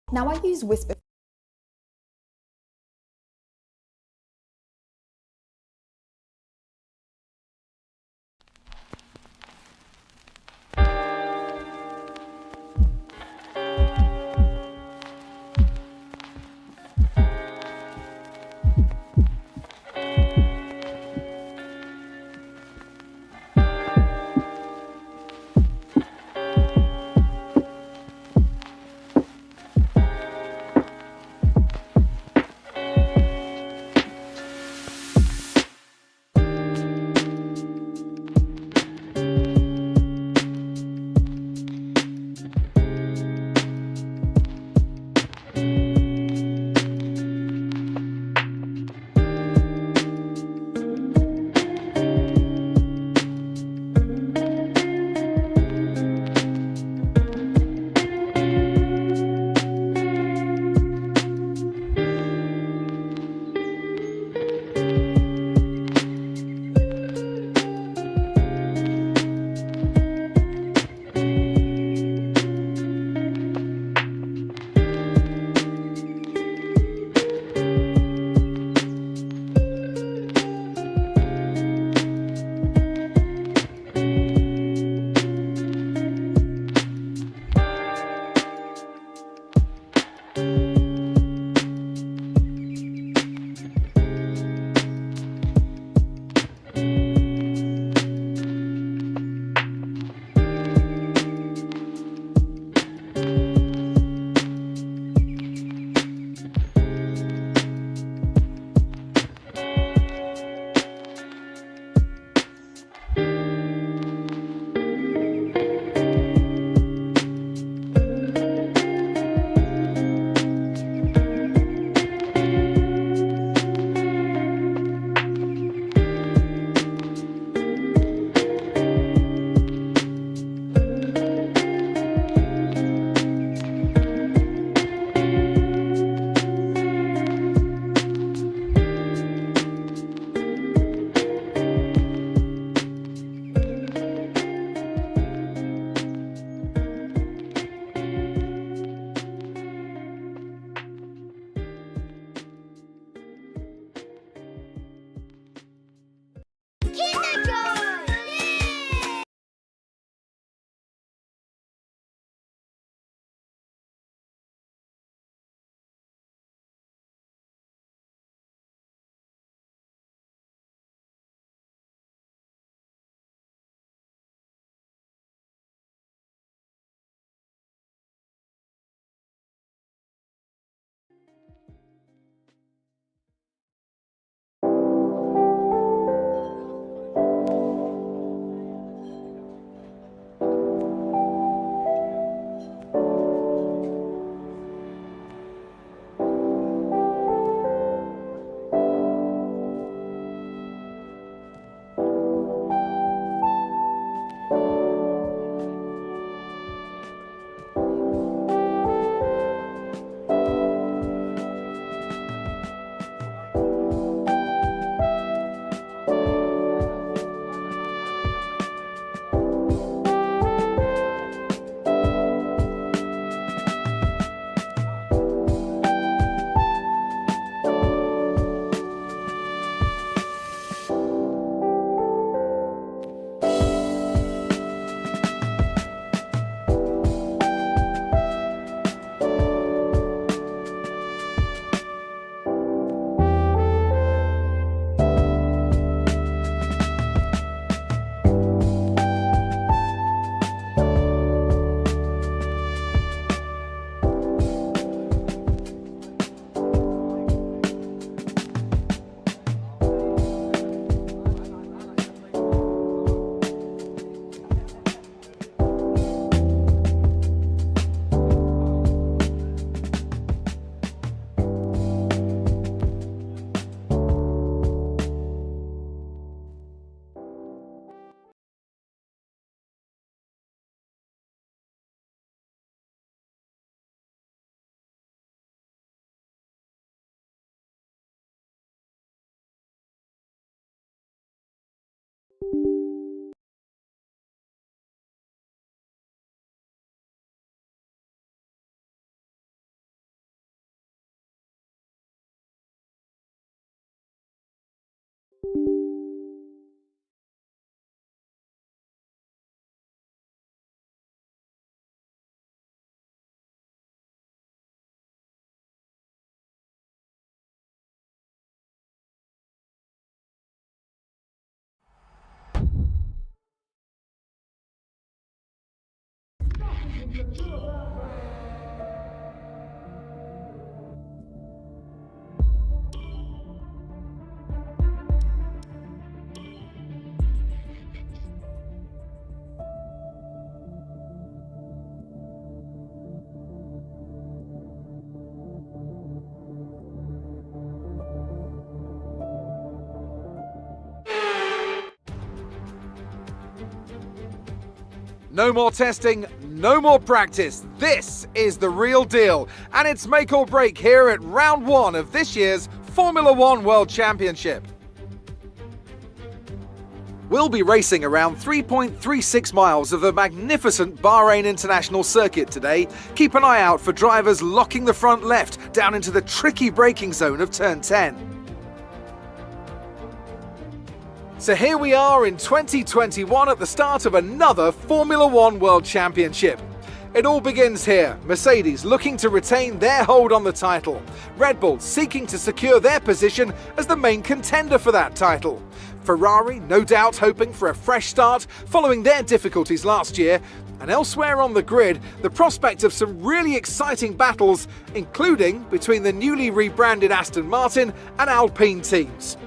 Now I use Whisper. No more testing, no more practice. This is the real deal, and it's make or break here at round one of this year's Formula One World Championship. We'll be racing around 3.36 miles of the magnificent Bahrain International Circuit today. Keep an eye out for drivers locking the front left down into the tricky braking zone of turn 10. So here we are in 2021 at the start of another Formula One World Championship. It all begins here, Mercedes looking to retain their hold on the title, Red Bull seeking to secure their position as the main contender for that title, Ferrari no doubt hoping for a fresh start following their difficulties last year, and elsewhere on the grid, the prospect of some really exciting battles, including between the newly rebranded Aston Martin and Alpine teams.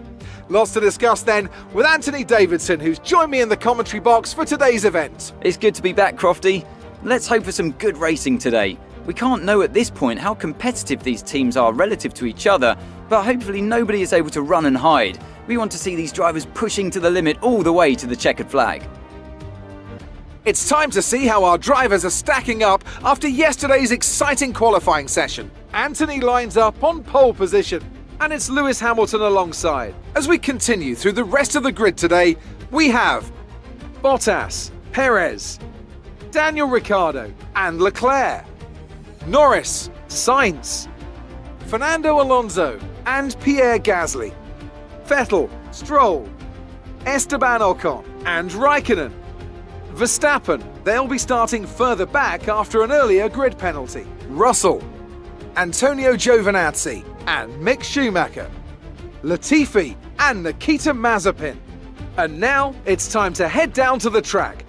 Lots to discuss then with Anthony Davidson, who's joined me in the commentary box for today's event. It's good to be back, Crofty. Let's hope for some good racing today. We can't know at this point how competitive these teams are relative to each other, but hopefully nobody is able to run and hide. We want to see these drivers pushing to the limit all the way to the checkered flag. It's time to see how our drivers are stacking up after yesterday's exciting qualifying session. Anthony lines up on pole position, and it's Lewis Hamilton alongside. As we continue through the rest of the grid today, we have Bottas, Perez, Daniel Ricciardo and Leclerc, Norris, Sainz, Fernando Alonso and Pierre Gasly, Vettel, Stroll, Esteban Ocon and Raikkonen. Verstappen, they'll be starting further back after an earlier grid penalty. Russell, Antonio Giovinazzi and Mick Schumacher, Latifi and Nikita Mazepin. And now it's time to head down to the track.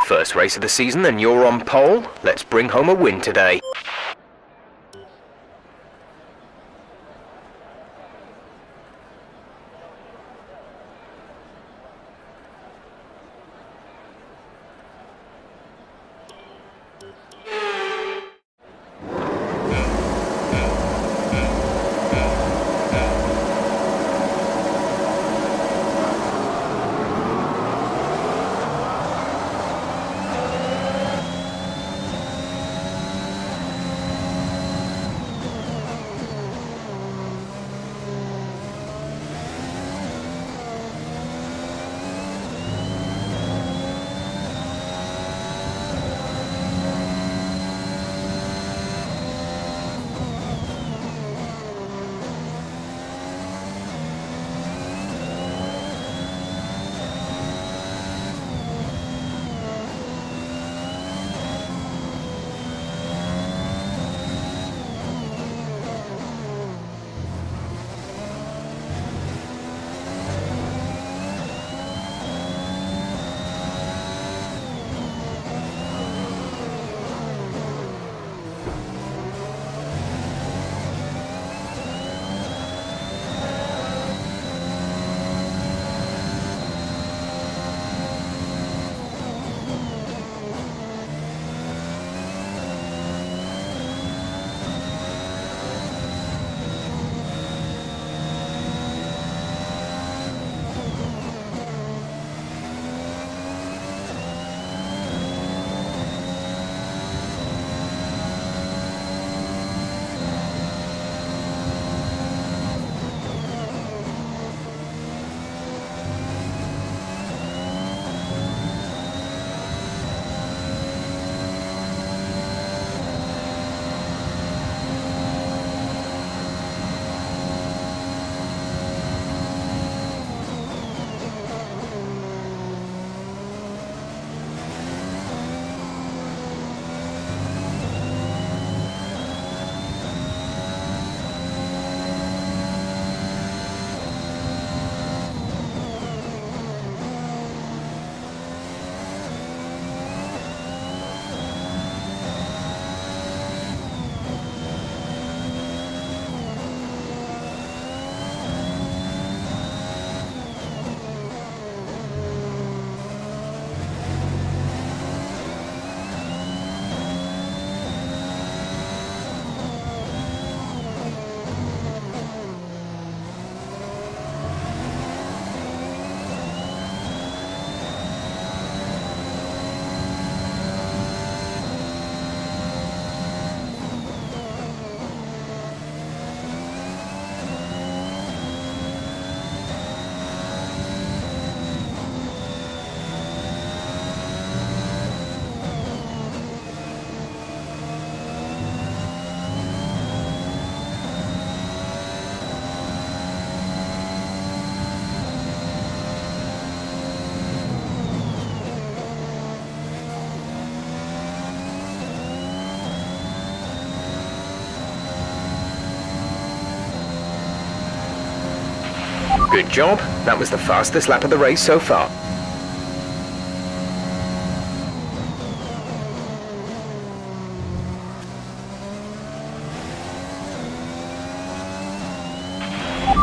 First race of the season and you're on pole. Let's bring home a win today. Good job. That was the fastest lap of the race so far.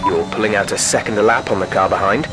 You're pulling out a second lap on the car behind.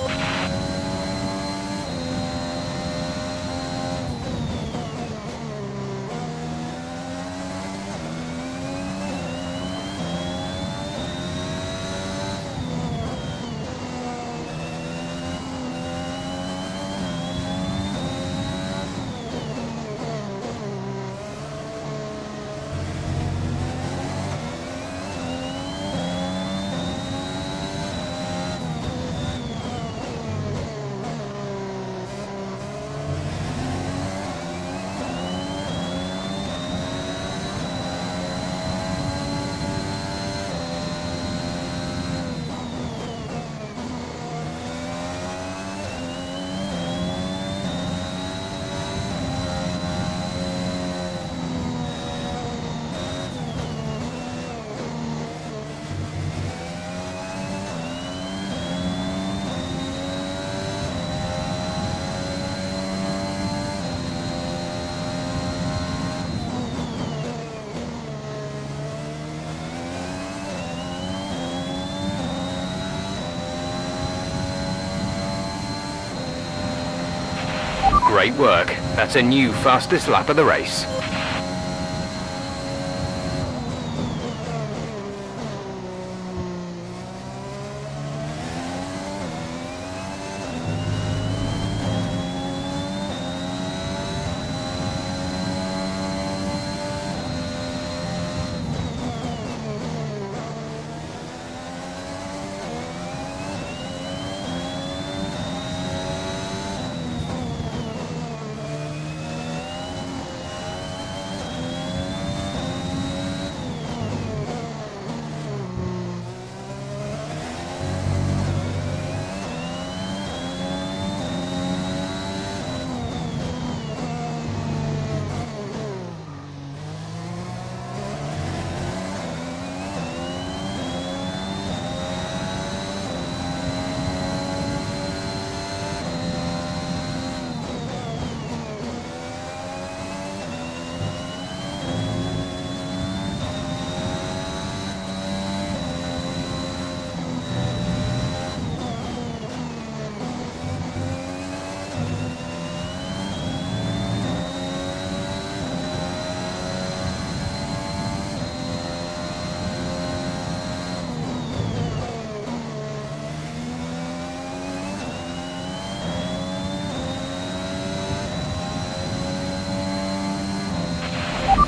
Great work. That's a new fastest lap of the race.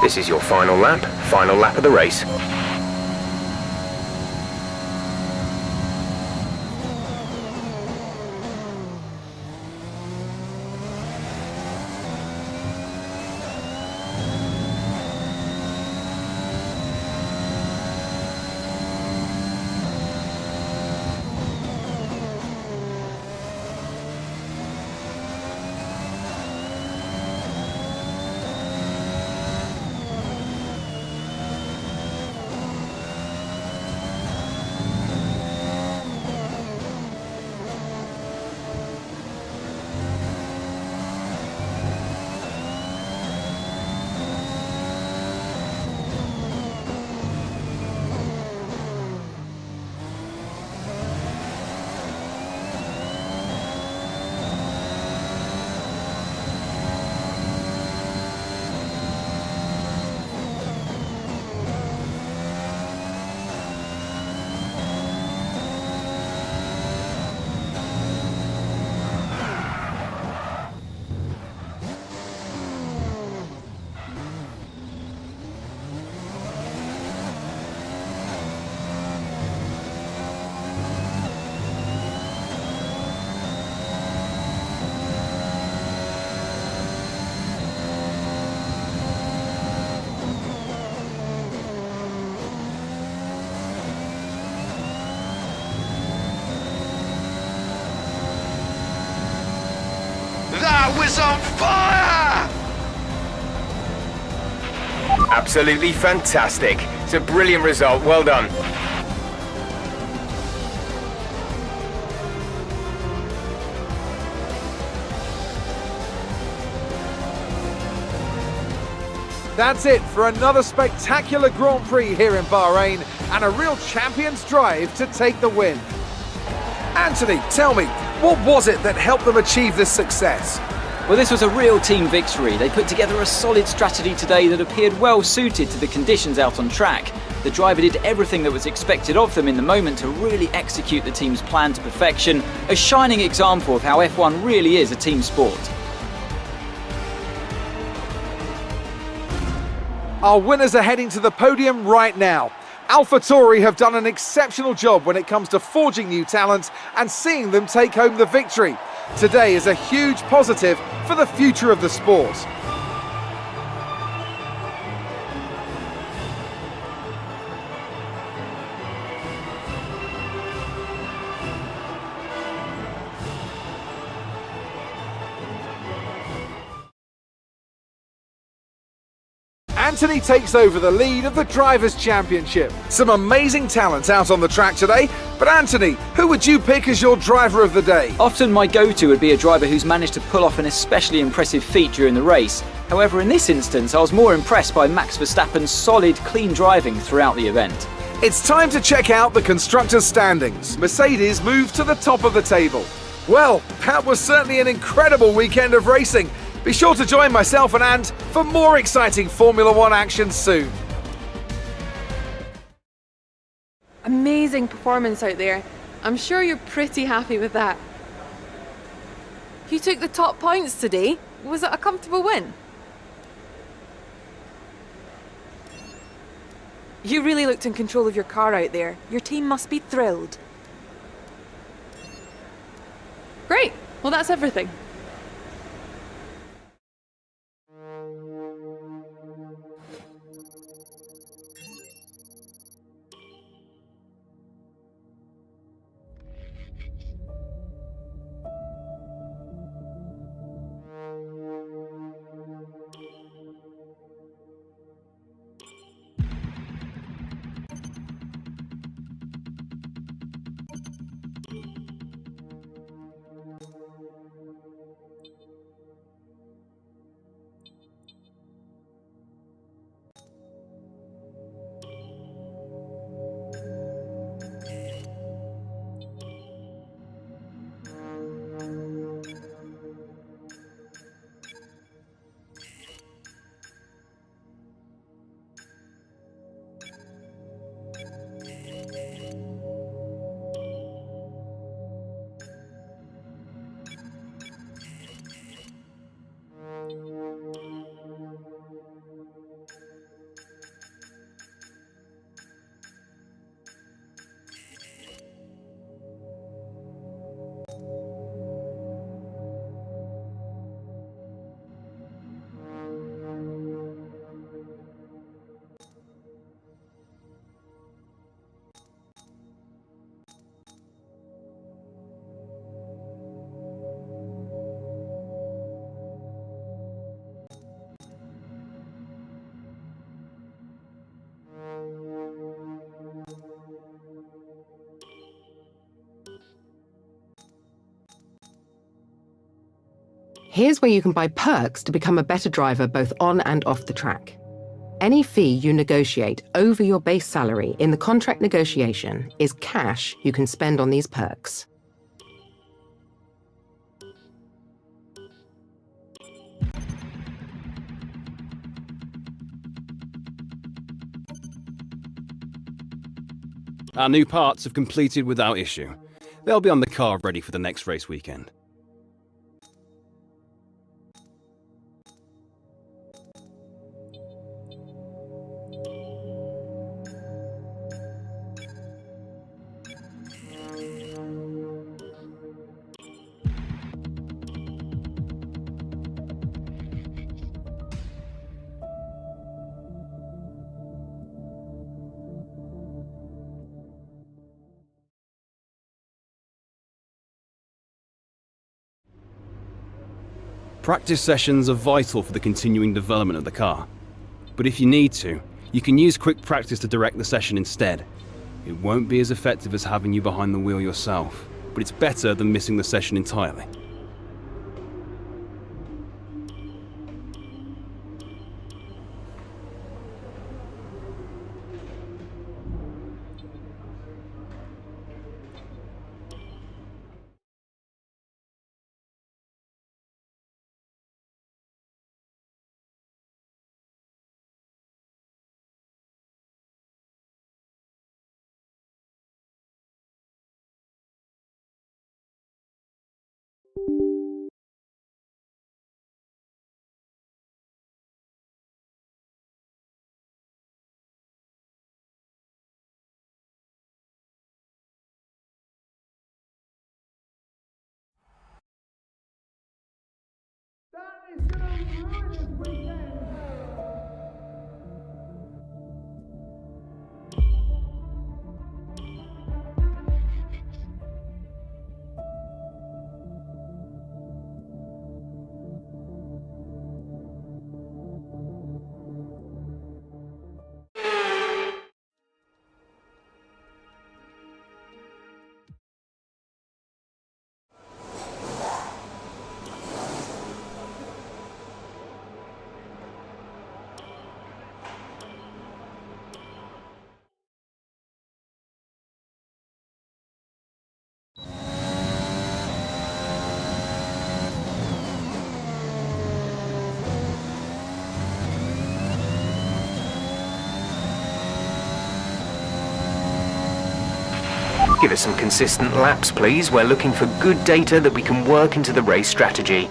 This is your final lap of the race. That was on fire! Absolutely fantastic. It's a brilliant result. Well done. That's it for another spectacular Grand Prix here in Bahrain and a real champion's drive to take the win. Anthony, tell me, what was it that helped them achieve this success? Well, this was a real team victory. They put together a solid strategy today that appeared well suited to the conditions out on track. The driver did everything that was expected of them in the moment to really execute the team's plan to perfection, a shining example of how F1 really is a team sport. Our winners are heading to the podium right now. AlphaTauri have done an exceptional job when it comes to forging new talent and seeing them take home the victory. Today is a huge positive for the future of the sport. Anthony takes over the lead of the Drivers' Championship. Some amazing talent out on the track today, but Anthony, who would you pick as your driver of the day? Often my go-to would be a driver who's managed to pull off an especially impressive feat during the race. However, in this instance, I was more impressed by Max Verstappen's solid, clean driving throughout the event. It's time to check out the constructors' standings. Mercedes moved to the top of the table. Well, that was certainly an incredible weekend of racing. Be sure to join myself and Ant for more exciting Formula One action soon. Amazing performance out there. I'm sure you're pretty happy with that. You took the top points today. Was it a comfortable win? You really looked in control of your car out there. Your team must be thrilled. Great. Well, that's everything. Here's where you can buy perks to become a better driver both on and off the track. Any fee you negotiate over your base salary in the contract negotiation is cash you can spend on these perks. Our new parts have completed without issue. They'll be on the car ready for the next race weekend. Practice sessions are vital for the continuing development of the car. But if you need to, you can use quick practice to direct the session instead. It won't be as effective as having you behind the wheel yourself, but it's better than missing the session entirely. Give us some consistent laps, please. We're looking for good data that we can work into the race strategy.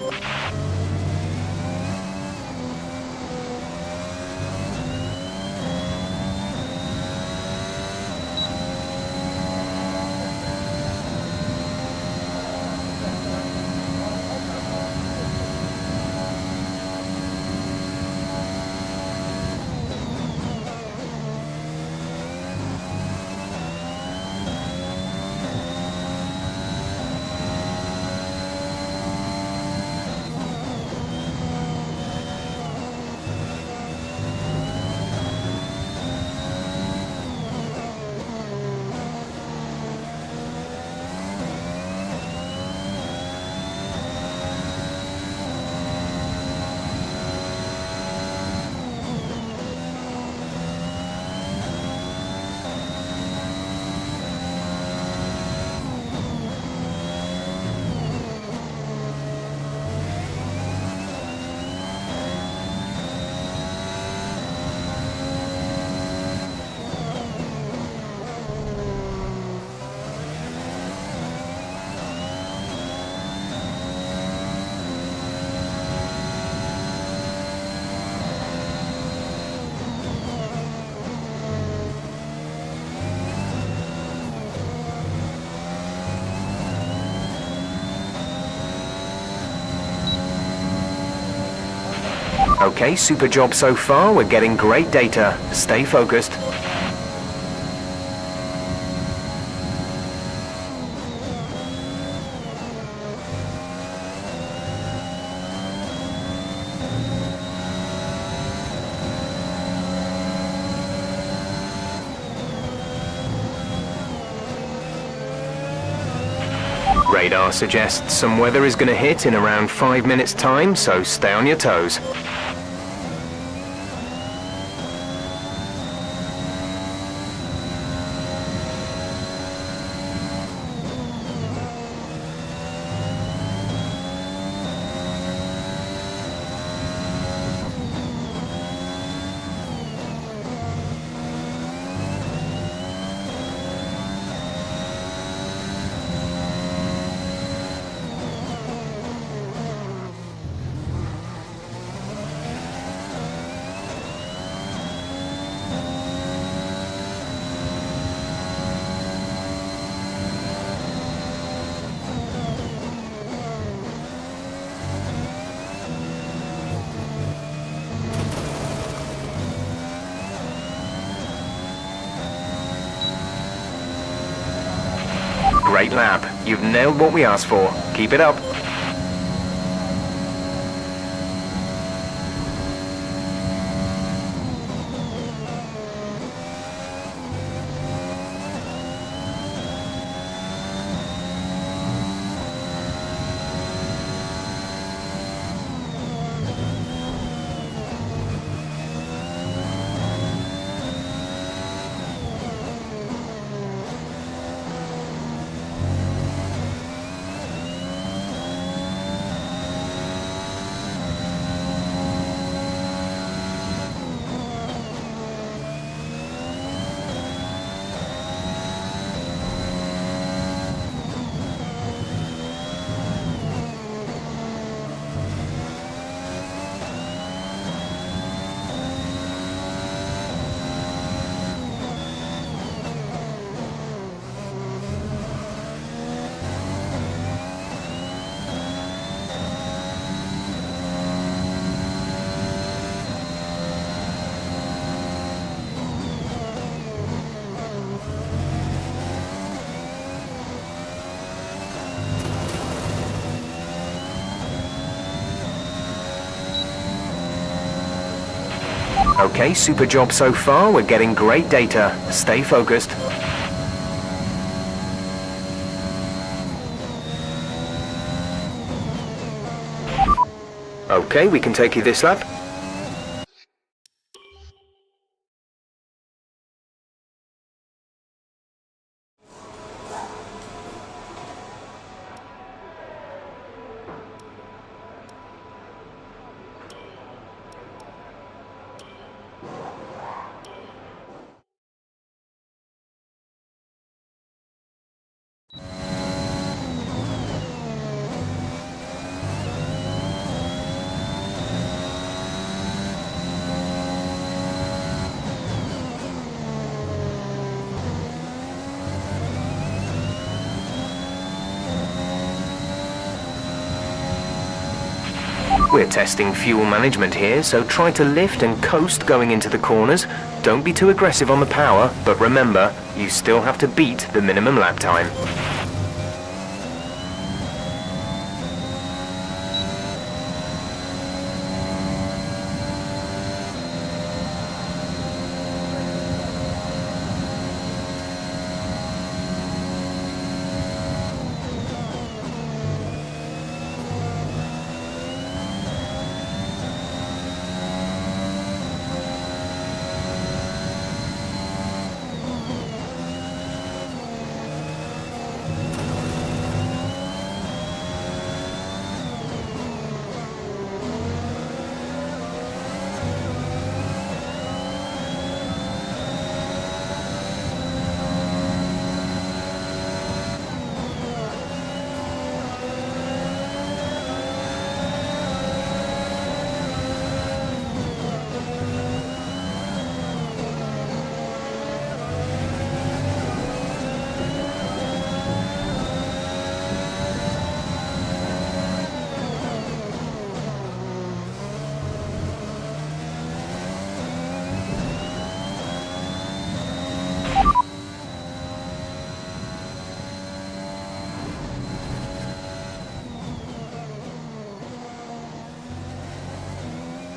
Okay, super job so far. We're getting great data. Stay focused. Radar suggests some weather is going to hit in around 5 minutes' time, so stay on your toes. Great lap. You've nailed what we asked for. Keep it up. Okay, super job so far. We're getting great data. Stay focused. Okay, we can take you this lap. We're testing fuel management here, so try to lift and coast going into the corners. Don't be too aggressive on the power, but remember, you still have to beat the minimum lap time.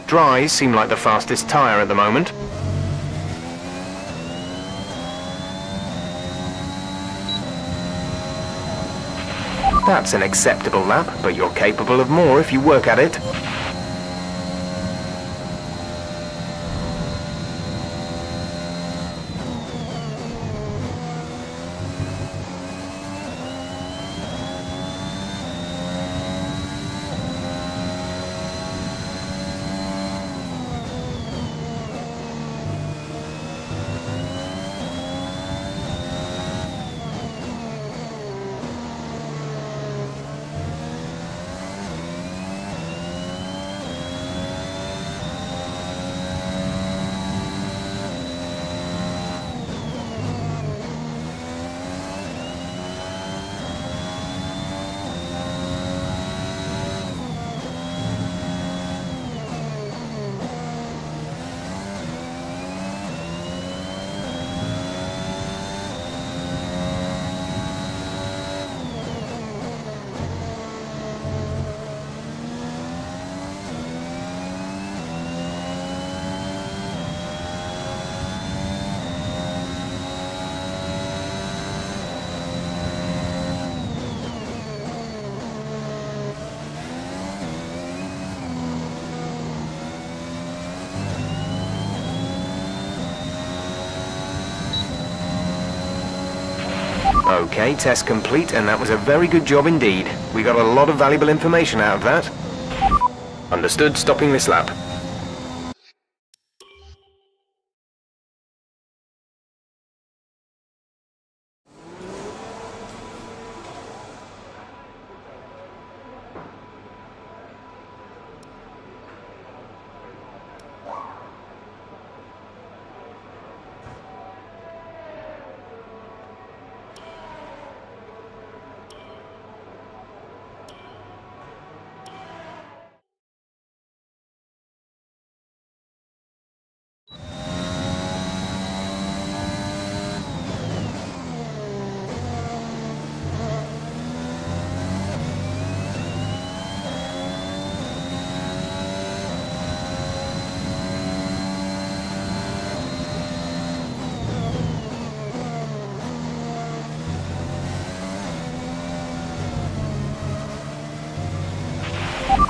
Dries seem like the fastest tyre at the moment. That's an acceptable lap, but you're capable of more if you work at it. Okay, test complete, and that was a very good job indeed. We got a lot of valuable information out of that. Understood, stopping this lap.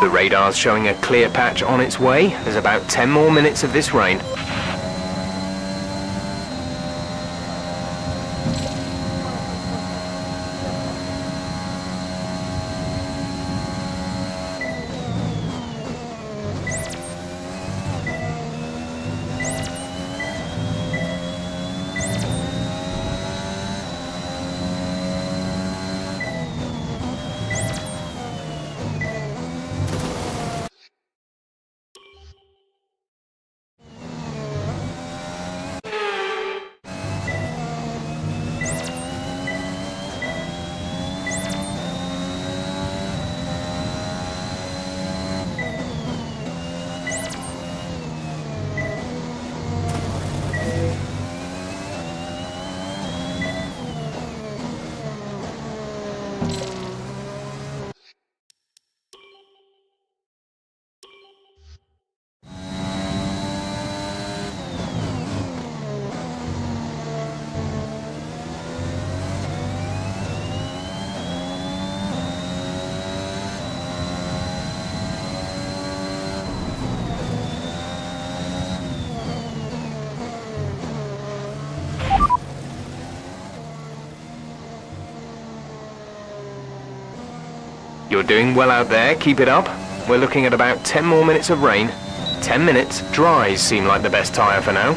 The radar's showing a clear patch on its way. There's about 10 more minutes of this rain. You're doing well out there, keep it up. We're looking at about 10 more minutes of rain. 10 minutes, dries seem like the best tyre for now.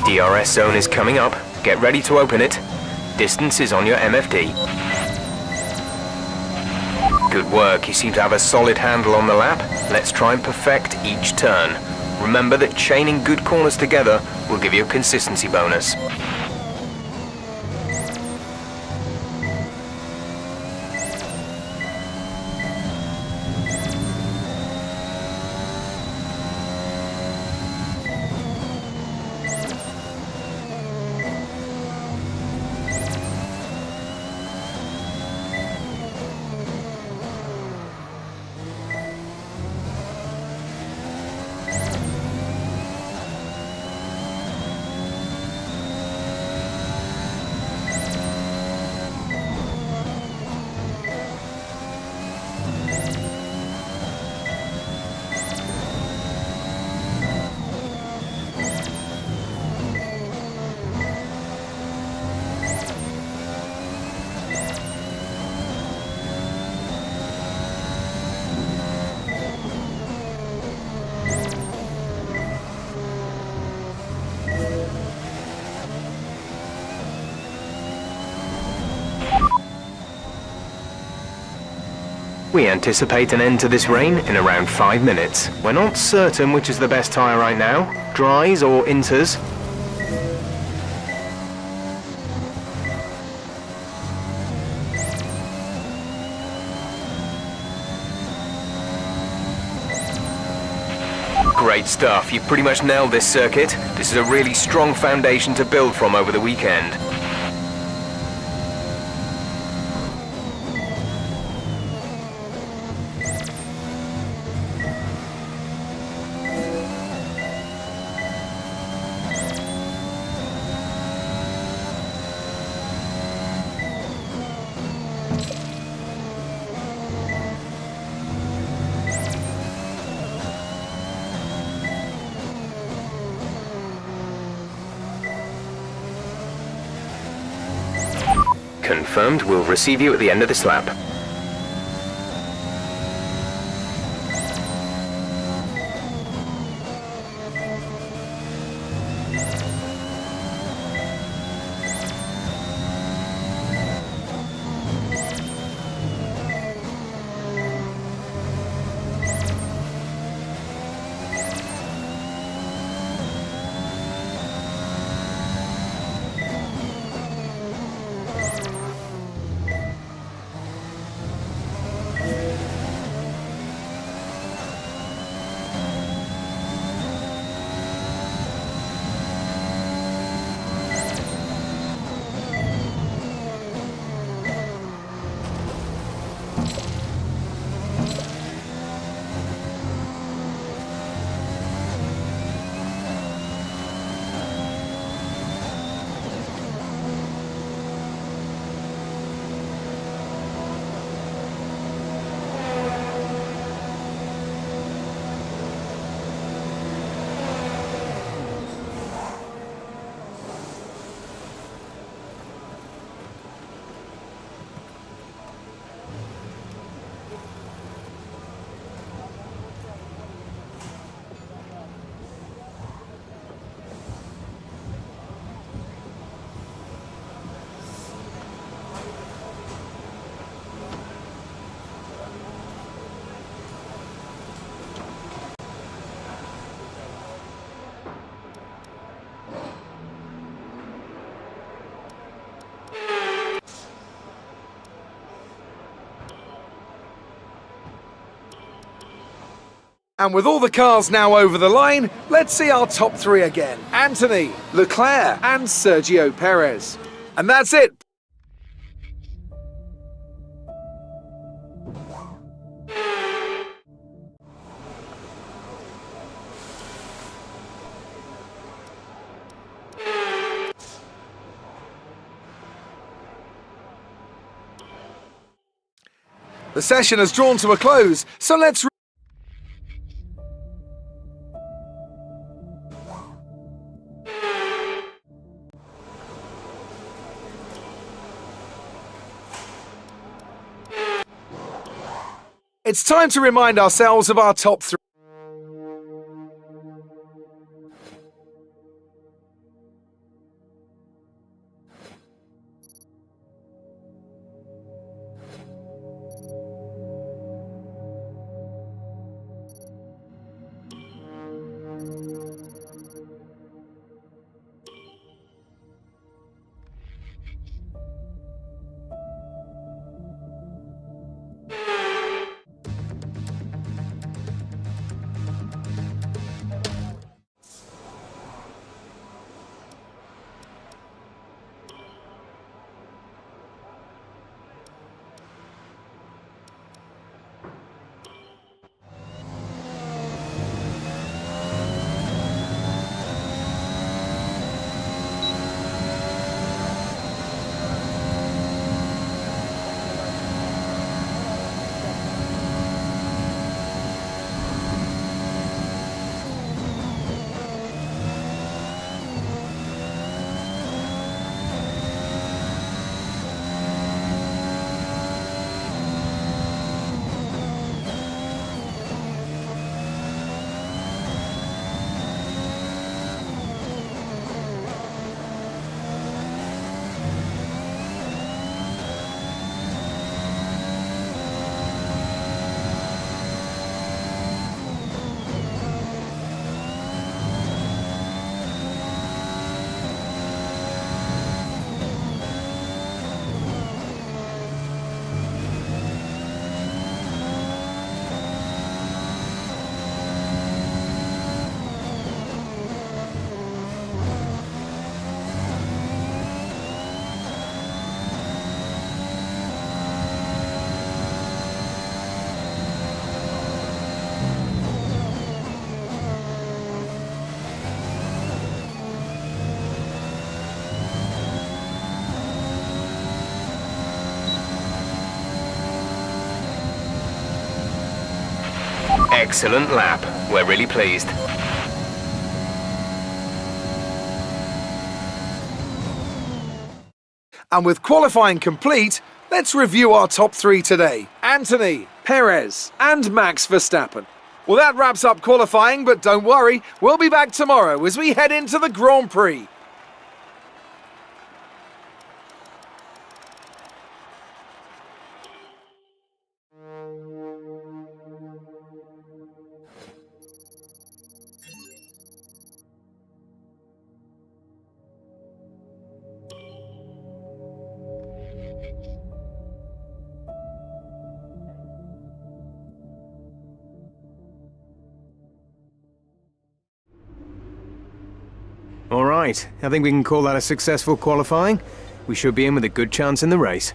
DRS zone is coming up. Get ready to open it. Distance is on your MFD. Good work, you seem to have a solid handle on the lap. Let's try and perfect each turn. Remember that chaining good corners together will give you a consistency bonus. We anticipate an end to this rain in around 5 minutes. We're not certain which is the best tyre right now, dries or inters. Great stuff, you've pretty much nailed this circuit. This is a really strong foundation to build from over the weekend. Confirmed. We'll receive you at the end of this lap. And with all the cars now over the line, let's see our top three again. Anthony, Leclerc and Sergio Perez. And that's it. The session has drawn to a close, so let's It's time to remind ourselves of our top three. Excellent lap. We're really pleased. And with qualifying complete, let's review our top 3 today. Anthony, Perez, and Max Verstappen. Well, that wraps up qualifying, but don't worry, we'll be back tomorrow as we head into the Grand Prix. All right, I think we can call that a successful qualifying. We should be in with a good chance in the race.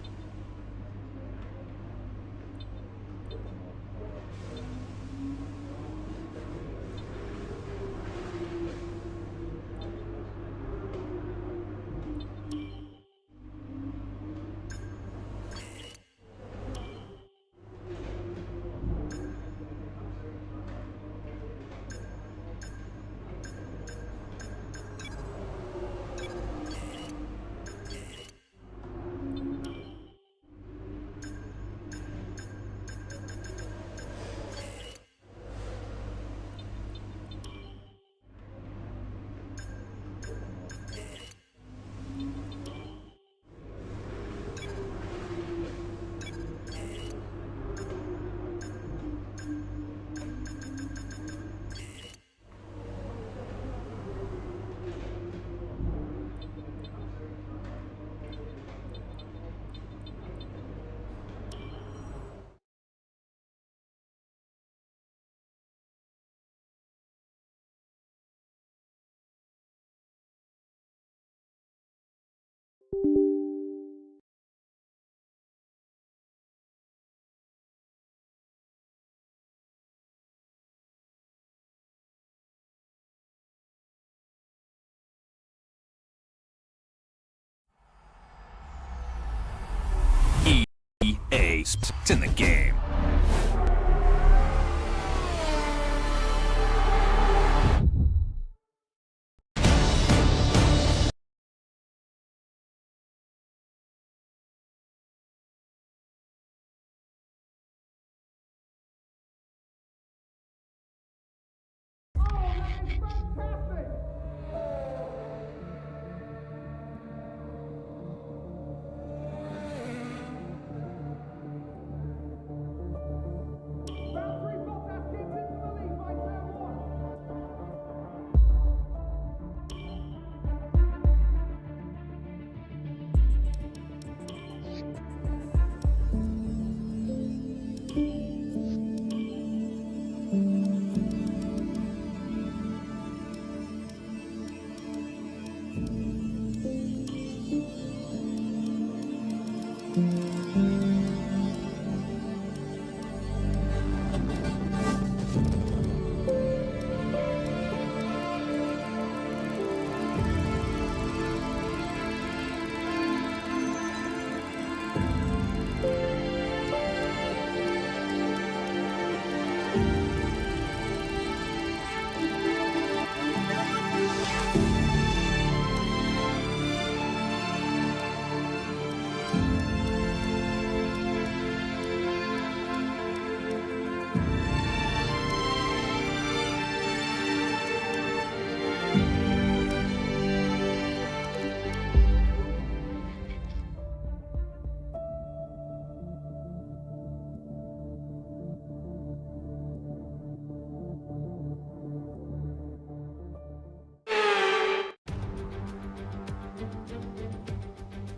It's in the game.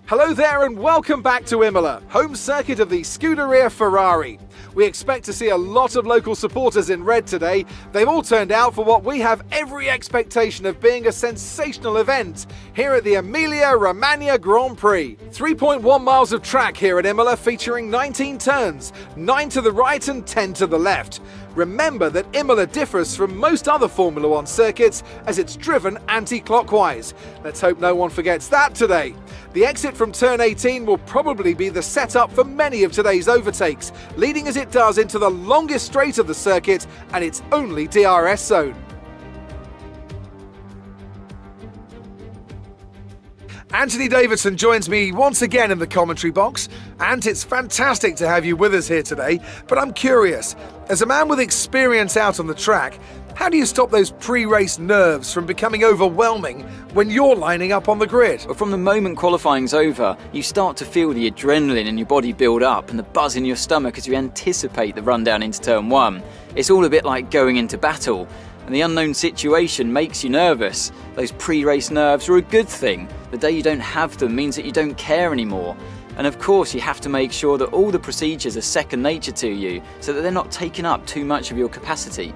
Hello there and welcome back to Imola, home circuit of the Scuderia Ferrari. We expect to see a lot of local supporters in red today. They've all turned out for what we have every expectation of being a sensational event here at the Emilia-Romagna Grand Prix. 3.1 miles of track here at Imola featuring 19 turns, 9 to the right and 10 to the left. Remember that Imola differs from most other Formula One circuits as it's driven anti-clockwise. Let's hope no one forgets that today. The exit from turn 18 will probably be the setup for many of today's overtakes, leading as it does into the longest straight of the circuit and its only DRS zone. Anthony Davidson joins me once again in the commentary box, and it's fantastic to have you with us here today. But I'm curious, as a man with experience out on the track, how do you stop those pre-race nerves from becoming overwhelming when you're lining up on the grid? But from the moment qualifying's over, you start to feel the adrenaline in your body build up and the buzz in your stomach as you anticipate the run down into turn 1. It's all a bit like going into battle, and the unknown situation makes you nervous. Those pre-race nerves are a good thing. The day you don't have them means that you don't care anymore. And of course, you have to make sure that all the procedures are second nature to you, so that they're not taking up too much of your capacity.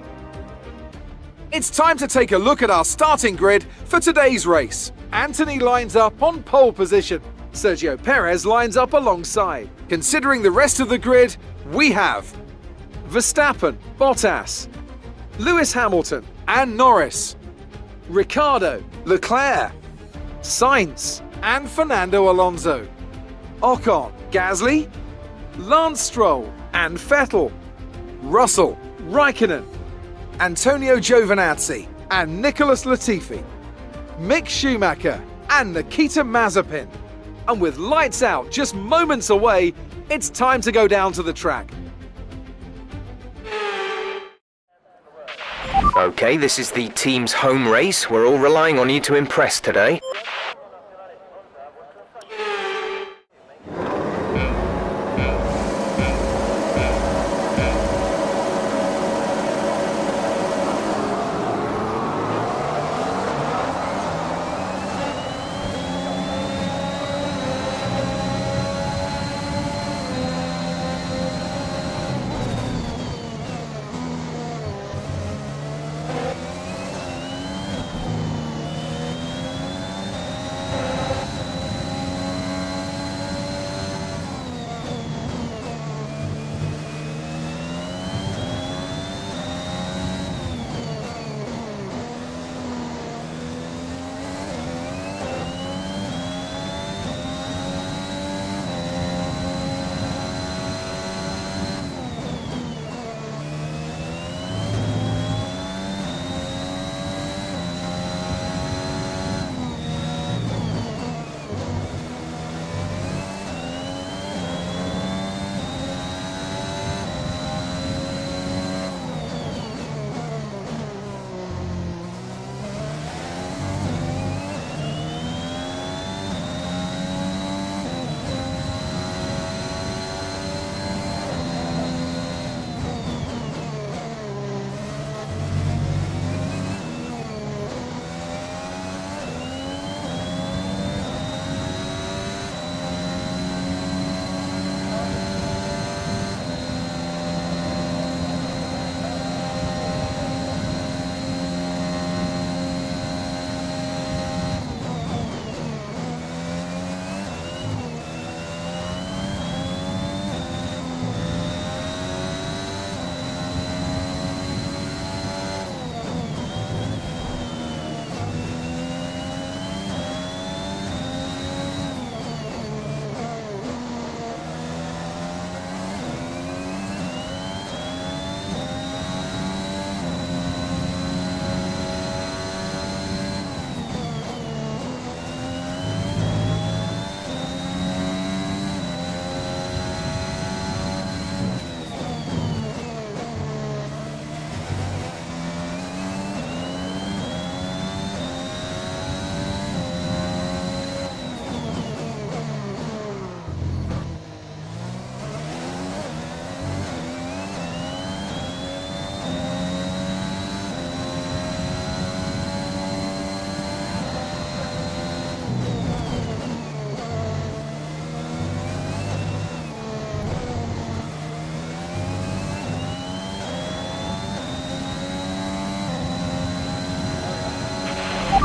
It's time to take a look at our starting grid for today's race. Anthony lines up on pole position. Sergio Perez lines up alongside. Considering the rest of the grid, we have Verstappen, Bottas, Lewis Hamilton and Norris, Ricciardo, Leclerc, Sainz and Fernando Alonso, Ocon, Gasly, Lance Stroll and Vettel, Russell, Raikkonen, Antonio Giovinazzi and Nicholas Latifi, Mick Schumacher and Nikita Mazepin. And with lights out just moments away, it's time to go down to the track. Okay, this is the team's home race. We're all relying on you to impress today.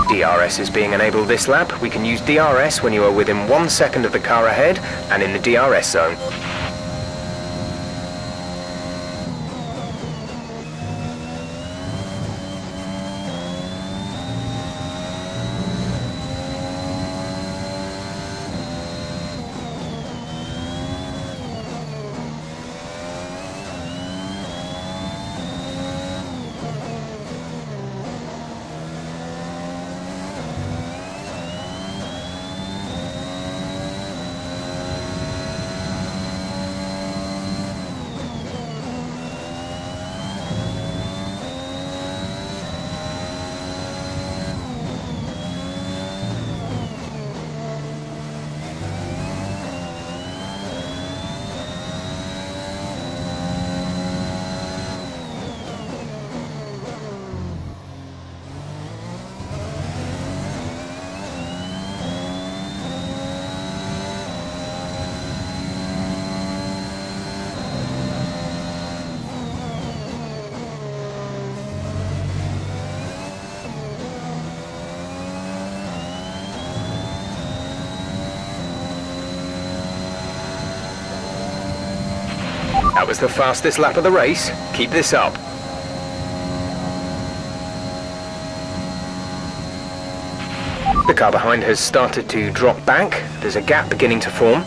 DRS is being enabled this lap. We can use DRS when you are within 1 second of the car ahead and in the DRS zone. That was the fastest lap of the race. Keep this up. The car behind has started to drop back. There's a gap beginning to form.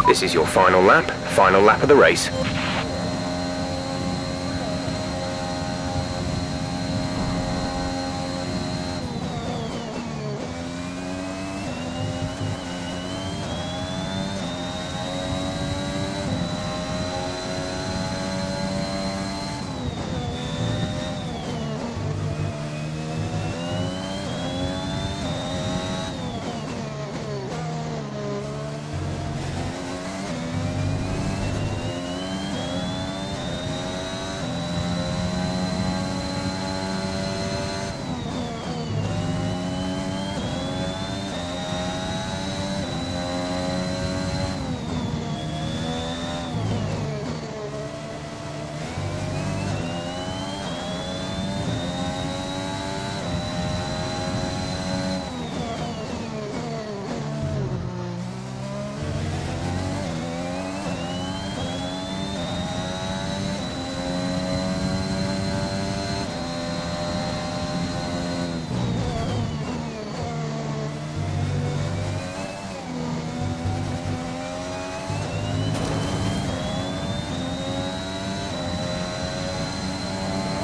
This is your final lap of the race.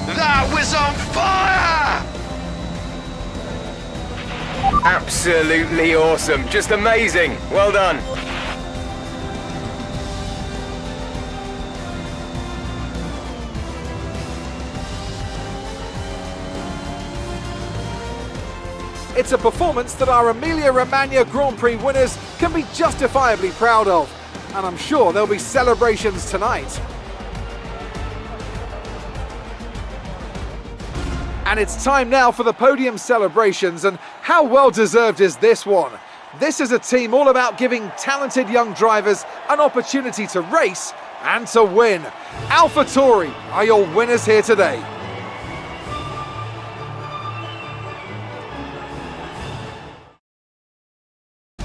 That was on fire! Absolutely awesome. Just amazing. Well done. It's a performance that our Emilia-Romagna Grand Prix winners can be justifiably proud of, and I'm sure there'll be celebrations tonight. And it's time now for the podium celebrations, and how well deserved is this one? This is a team all about giving talented young drivers an opportunity to race and to win. AlphaTauri are your winners here today.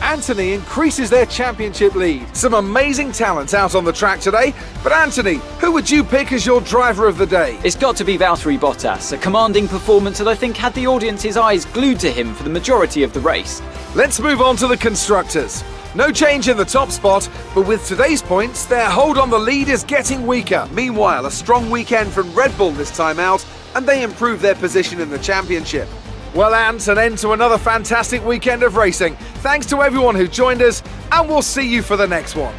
Anthony increases their championship lead. Some amazing talent out on the track today, but Anthony, who would you pick as your driver of the day? It's got to be Valtteri Bottas, a commanding performance that I think had the audience's eyes glued to him for the majority of the race. Let's move on to the constructors. No change in the top spot, but with today's points, their hold on the lead is getting weaker. Meanwhile, a strong weekend from Red Bull this time out, and they improve their position in the championship. Well, Ant, an end to another fantastic weekend of racing. Thanks to everyone who joined us, and we'll see you for the next one.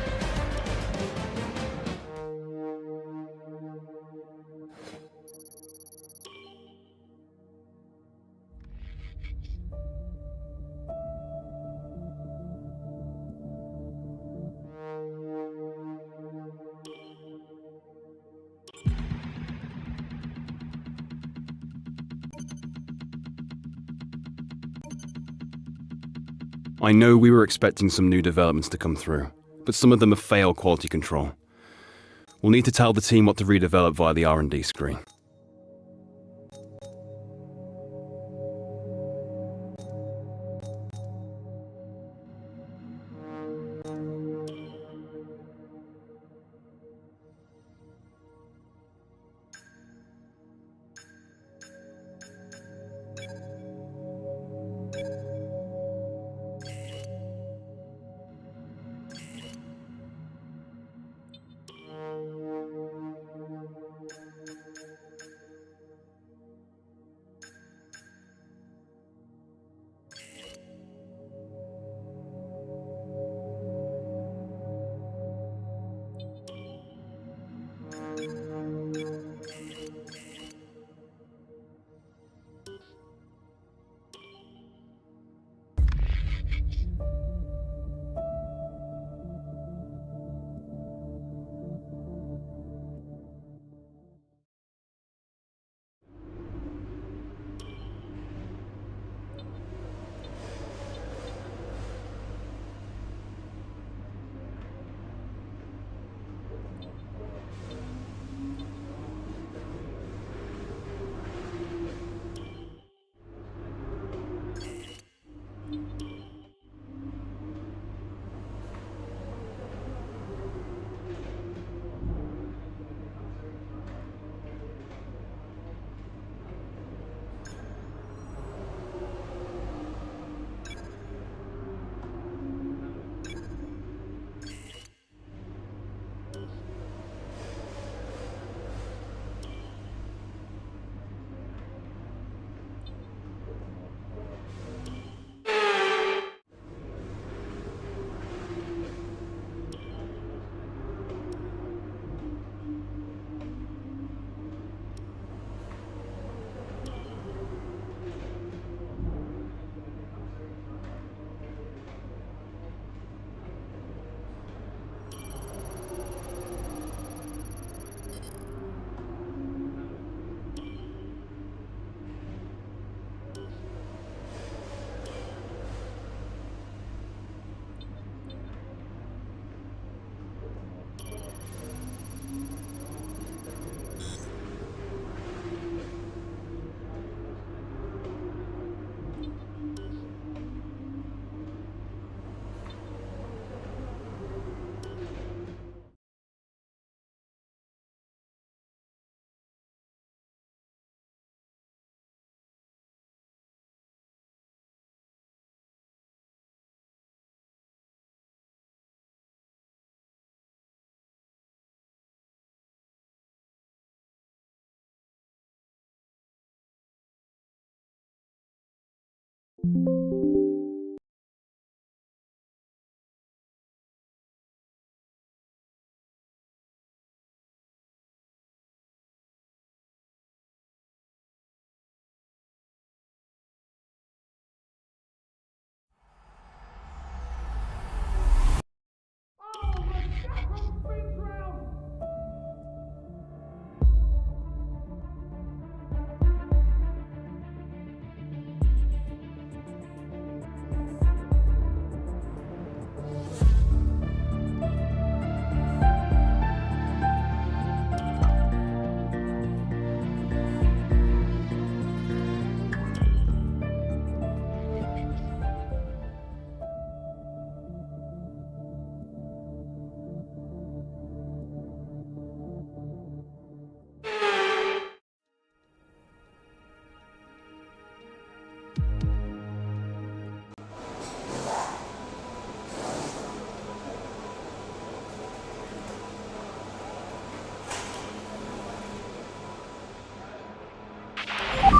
I know we were expecting some new developments to come through, but some of them have failed quality control. We'll need to tell the team what to redevelop via the R&D screen.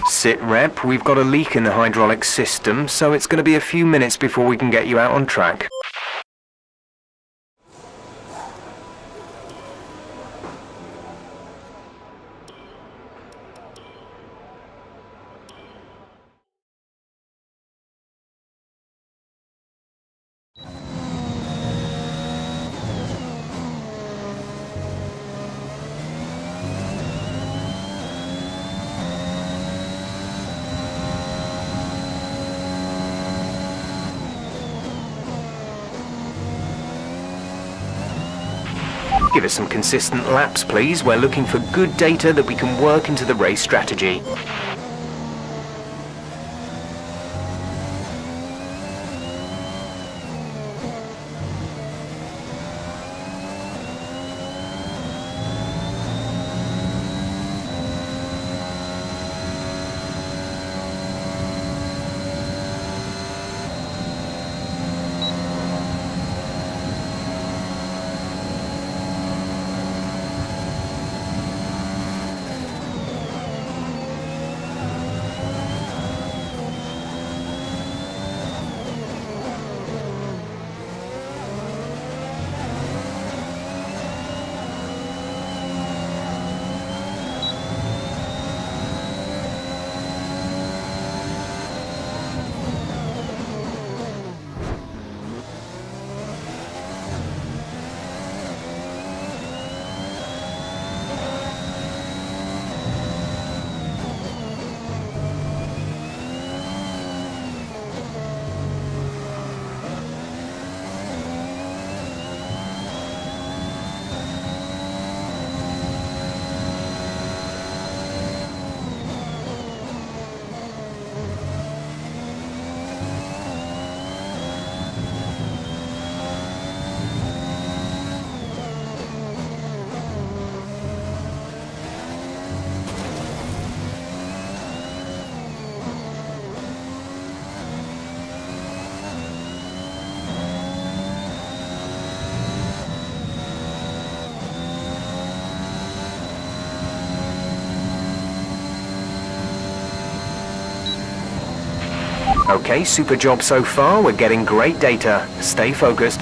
Sit rep, we've got a leak in the hydraulic system, so it's going to be a few minutes before we can get you out on track. Give us some consistent laps, please. We're looking for good data that we can work into the race strategy. Okay, super job so far. We're getting great data. Stay focused.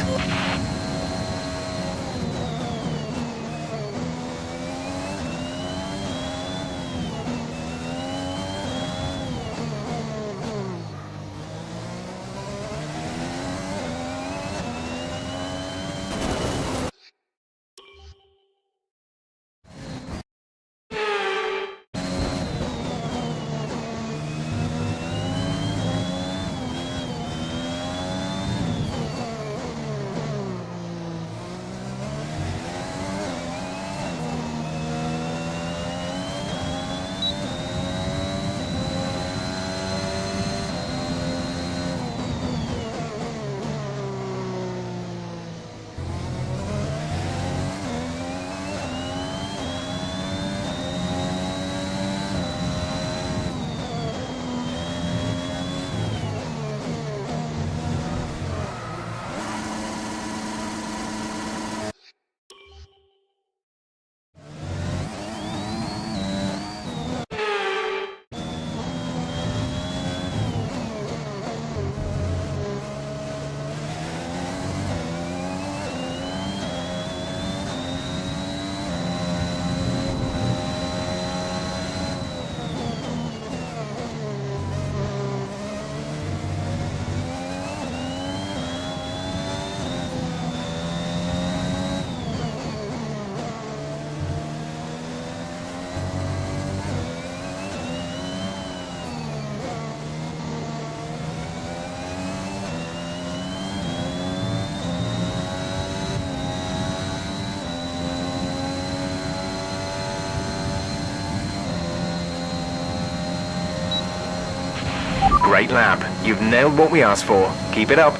Great lap. You've nailed what we asked for. Keep it up.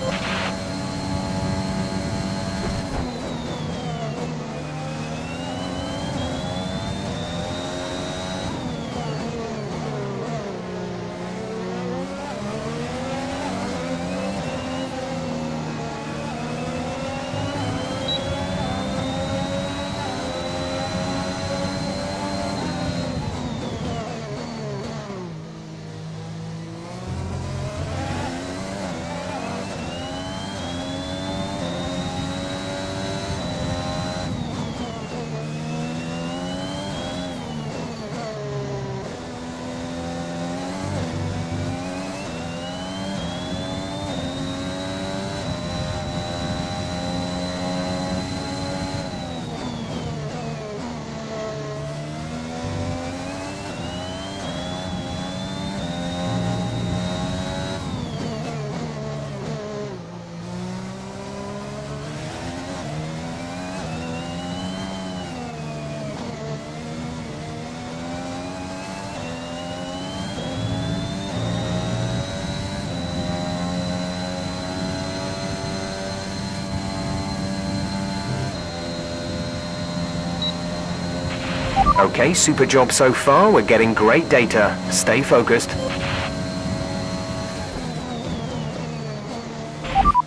Okay, super job so far. We're getting great data. Stay focused.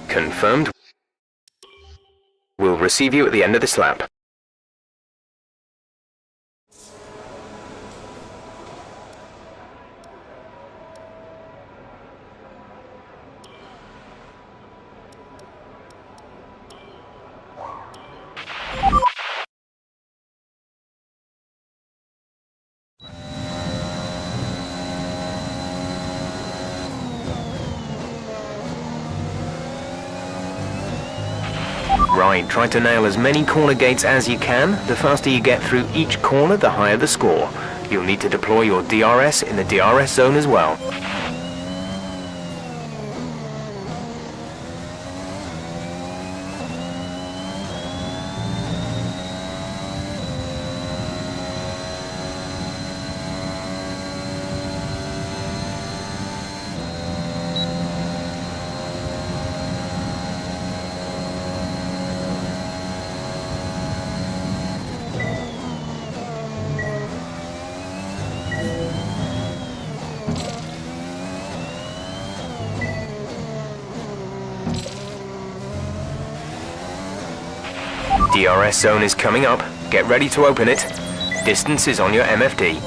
Confirmed. We'll receive you at the end of this lap. Right, try to nail as many corner gates as you can. The faster you get through each corner, the higher the score. You'll need to deploy your DRS in the DRS zone as well. DRS zone is coming up. Get ready to open it. Distance is on your MFD.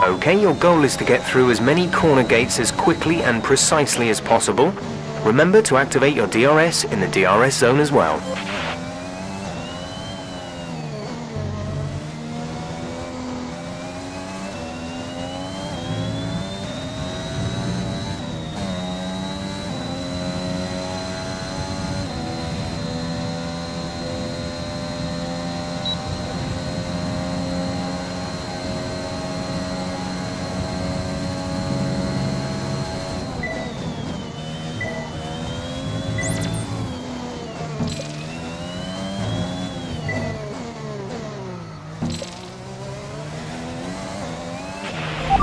Okay, your goal is to get through as many corner gates as quickly and precisely as possible. Remember to activate your DRS in the DRS zone as well.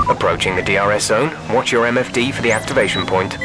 Approaching the DRS zone, watch your MFD for the activation point.